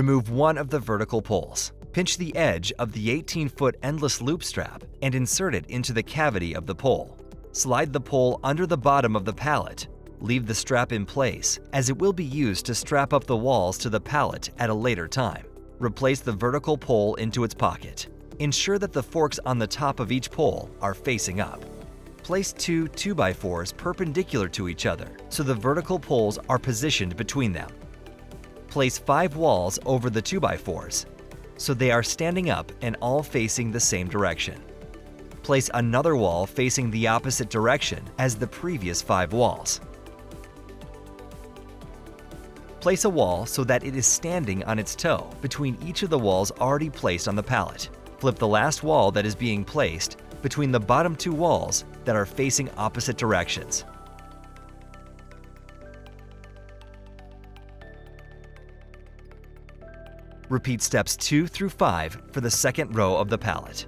Remove one of the vertical poles. Pinch the edge of the 18-foot endless loop strap and insert it into the cavity of the pole. Slide the pole under the bottom of the pallet. Leave the strap in place, as it will be used to strap up the walls to the pallet at a later time. Replace the vertical pole into its pocket. Ensure that the forks on the top of each pole are facing up. Place two 2x4s perpendicular to each other so the vertical poles are positioned between them. Place 5 walls over the 2x4s so they are standing up and all facing the same direction. Place another wall facing the opposite direction as the previous 5 walls. Place a wall so that it is standing on its toe between each of the walls already placed on the pallet. Flip the last wall that is being placed between the bottom 2 walls that are facing opposite directions. Repeat steps 2 through 5 for the second row of the pallet.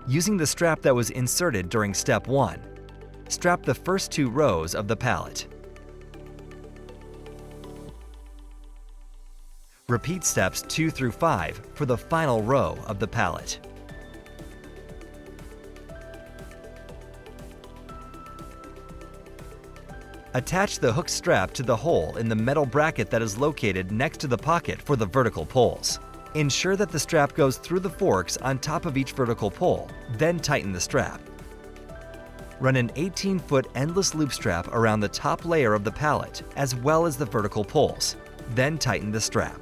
Using the strap that was inserted during step 1, strap the first 2 rows of the pallet. Repeat steps 2 through 5 for the final row of the pallet. Attach the hook strap to the hole in the metal bracket that is located next to the pocket for the vertical poles. Ensure that the strap goes through the forks on top of each vertical pole, then tighten the strap. Run an 18-foot endless loop strap around the top layer of the pallet as well as the vertical poles, then tighten the strap.